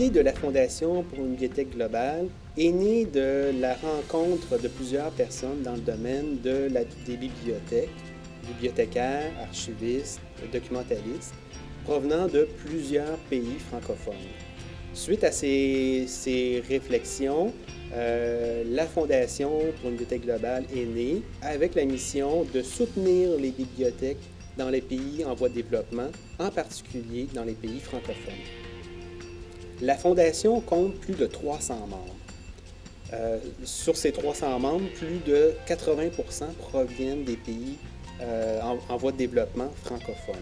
L'idée de la Fondation pour une bibliothèque globale est née de la rencontre de plusieurs personnes dans le domaine des bibliothèques, bibliothécaires, archivistes, documentalistes, provenant de plusieurs pays francophones. Suite à ces réflexions, la Fondation pour une bibliothèque globale est née avec la mission de soutenir les bibliothèques dans les pays en voie de développement, en particulier dans les pays francophones. La Fondation compte plus de 300 membres. Sur ces 300 membres, plus de 80% proviennent des pays en voie de développement francophones.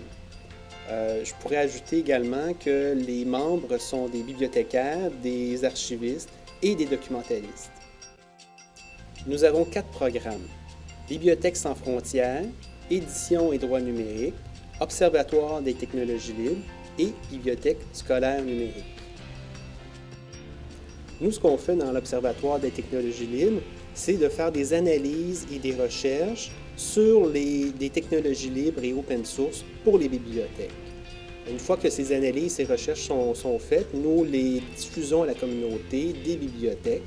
Je pourrais ajouter également que les membres sont des bibliothécaires, des archivistes et des documentalistes. Nous avons 4 programmes: Bibliothèques sans frontières, Édition et droits numériques, Observatoire des technologies libres et Bibliothèque scolaire numérique. Nous, ce qu'on fait dans l'Observatoire des technologies libres, c'est de faire des analyses et des recherches sur des technologies libres et open source pour les bibliothèques. Une fois que ces analyses, ces recherches sont faites, nous les diffusons à la communauté des bibliothèques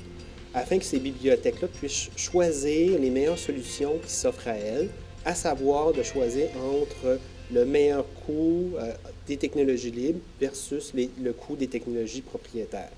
afin que ces bibliothèques-là puissent choisir les meilleures solutions qui s'offrent à elles, à savoir de choisir entre le meilleur coût des technologies libres versus le coût des technologies propriétaires.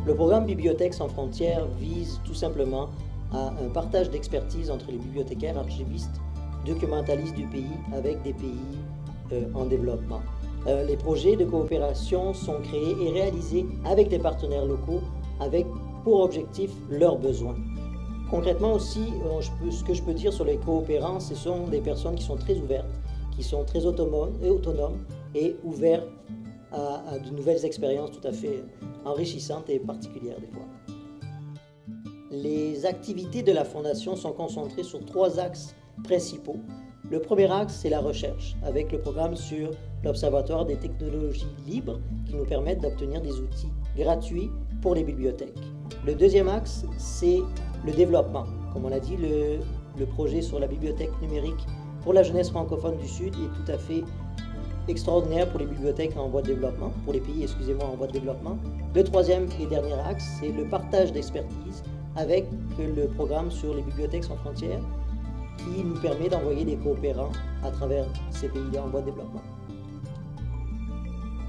Le programme Bibliothèques sans frontières vise tout simplement à un partage d'expertise entre les bibliothécaires, archivistes, documentalistes du pays avec des pays en développement. Les projets de coopération sont créés et réalisés avec des partenaires locaux avec pour objectif leurs besoins. Concrètement aussi, ce que je peux dire sur les coopérants, ce sont des personnes qui sont très ouvertes, qui sont très autonomes et ouvertes à de nouvelles expériences tout à fait enrichissantes et particulières des fois. Les activités de la Fondation sont concentrées sur 3 axes principaux. Le premier axe, c'est la recherche, avec le programme sur l'Observatoire des technologies libres qui nous permettent d'obtenir des outils gratuits pour les bibliothèques. Le deuxième axe, c'est le développement. Comme on l'a dit, le projet sur la bibliothèque numérique pour la jeunesse francophone du Sud est tout à fait extraordinaire pour les bibliothèques en voie de développement, pour les pays, en voie de développement. Le troisième et dernier axe, c'est le partage d'expertise avec le programme sur les bibliothèques sans frontières qui nous permet d'envoyer des coopérants à travers ces pays-là en voie de développement.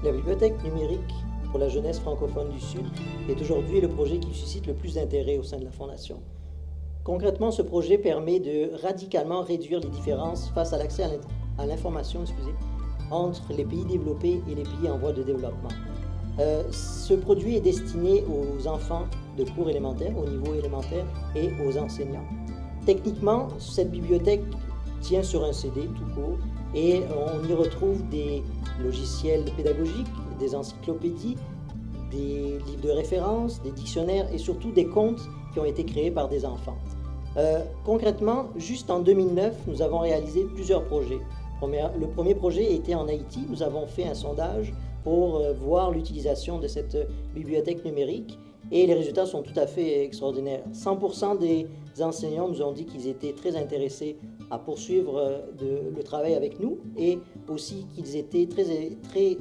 La bibliothèque numérique pour la jeunesse francophone du Sud est aujourd'hui le projet qui suscite le plus d'intérêt au sein de la Fondation. Concrètement, ce projet permet de radicalement réduire les différences face à l'accès à l'information entre les pays développés et les pays en voie de développement. Ce produit est destiné aux enfants de cours élémentaires, au niveau élémentaire, et aux enseignants. Techniquement, cette bibliothèque tient sur un CD tout court et on y retrouve des logiciels pédagogiques, des encyclopédies, des livres de référence, des dictionnaires et surtout des contes qui ont été créés par des enfants. Concrètement, juste en 2009, nous avons réalisé plusieurs projets. Le premier projet était en Haïti. Nous avons fait un sondage pour voir l'utilisation de cette bibliothèque numérique et les résultats sont tout à fait extraordinaires. 100% des enseignants nous ont dit qu'ils étaient très intéressés à poursuivre le travail avec nous et aussi qu'ils étaient très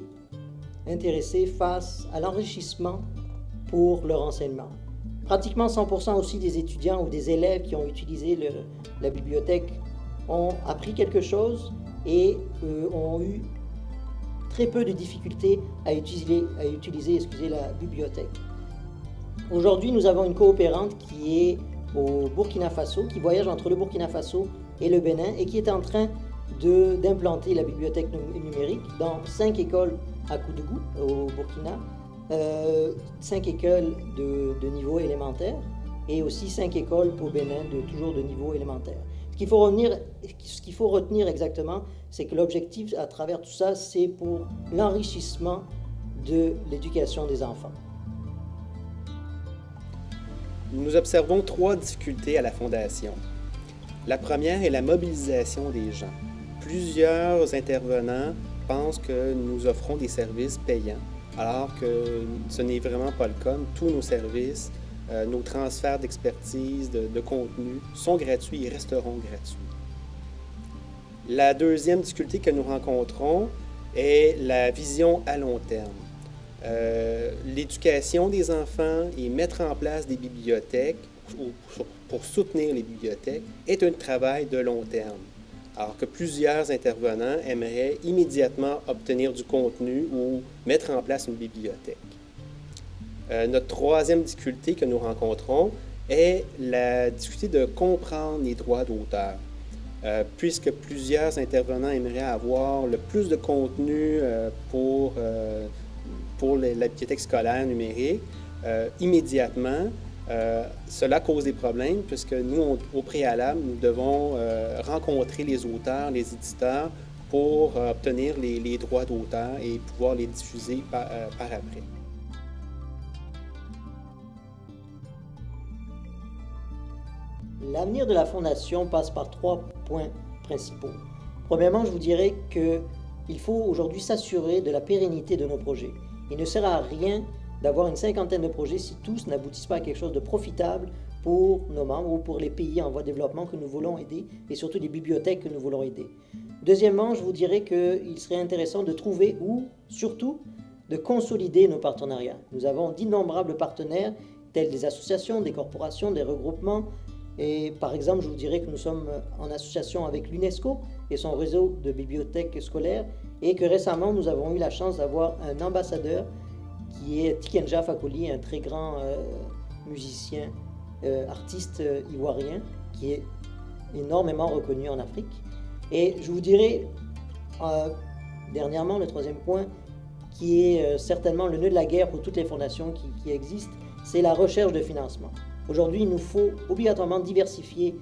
intéressés face à l'enrichissement pour leur enseignement. Pratiquement 100% aussi des étudiants ou des élèves qui ont utilisé la bibliothèque ont appris quelque chose et ont eu très peu de difficultés à utiliser la bibliothèque. Aujourd'hui, nous avons une coopérante qui est au Burkina Faso, qui voyage entre le Burkina Faso et le Bénin et qui est en train d'implanter la bibliothèque numérique dans 5 écoles à Koudougou, au Burkina, 5 écoles de niveau élémentaire et aussi 5 écoles au Bénin, toujours de niveau élémentaire. Ce qu'il faut retenir exactement, c'est que l'objectif à travers tout ça, c'est pour l'enrichissement de l'éducation des enfants. Nous observons 3 difficultés à la Fondation. La première est la mobilisation des gens. Plusieurs intervenants pensent que nous offrons des services payants alors que ce n'est vraiment pas le cas. Tous nos services, nos transferts d'expertise, de contenu sont gratuits et resteront gratuits. La deuxième difficulté que nous rencontrons est la vision à long terme. L'éducation des enfants et mettre en place des bibliothèques pour soutenir les bibliothèques est un travail de long terme, alors que plusieurs intervenants aimeraient immédiatement obtenir du contenu ou mettre en place une bibliothèque. Notre troisième difficulté que nous rencontrons est la difficulté de comprendre les droits d'auteur. Puisque plusieurs intervenants aimeraient avoir le plus de contenu pour la bibliothèque scolaire numérique, immédiatement, cela cause des problèmes puisque nous, au préalable, nous devons rencontrer les auteurs, les éditeurs pour obtenir les droits d'auteur et pouvoir les diffuser par après. L'avenir de la Fondation passe par 3 points principaux. Premièrement, je vous dirais qu'il faut aujourd'hui s'assurer de la pérennité de nos projets. Il ne sert à rien d'avoir une cinquantaine de projets si tous n'aboutissent pas à quelque chose de profitable pour nos membres ou pour les pays en voie de développement que nous voulons aider et surtout les bibliothèques que nous voulons aider. Deuxièmement, je vous dirais qu'il serait intéressant de trouver ou surtout de consolider nos partenariats. Nous avons d'innombrables partenaires tels des associations, des corporations, des regroupements. Et par exemple, je vous dirais que nous sommes en association avec l'UNESCO et son réseau de bibliothèques scolaires et que récemment, nous avons eu la chance d'avoir un ambassadeur qui est Tikenja Fakoly, un très grand musicien, artiste ivoirien qui est énormément reconnu en Afrique. Et je vous dirais, dernièrement, le troisième point, qui est certainement le nœud de la guerre pour toutes les fondations qui existent, c'est la recherche de financement. Aujourd'hui, il nous faut obligatoirement diversifier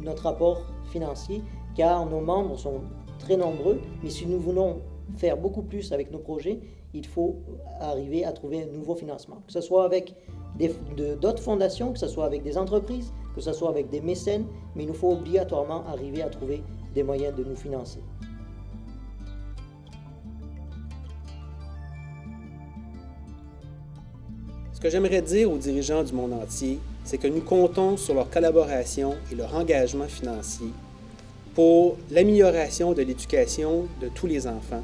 notre apport financier, car nos membres sont très nombreux, mais si nous voulons faire beaucoup plus avec nos projets, il faut arriver à trouver un nouveau financement, que ce soit avec d'autres fondations, que ce soit avec des entreprises, que ce soit avec des mécènes, mais il nous faut obligatoirement arriver à trouver des moyens de nous financer. Ce que j'aimerais dire aux dirigeants du monde entier, c'est que nous comptons sur leur collaboration et leur engagement financier pour l'amélioration de l'éducation de tous les enfants,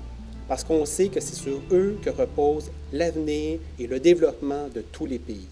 parce qu'on sait que c'est sur eux que repose l'avenir et le développement de tous les pays.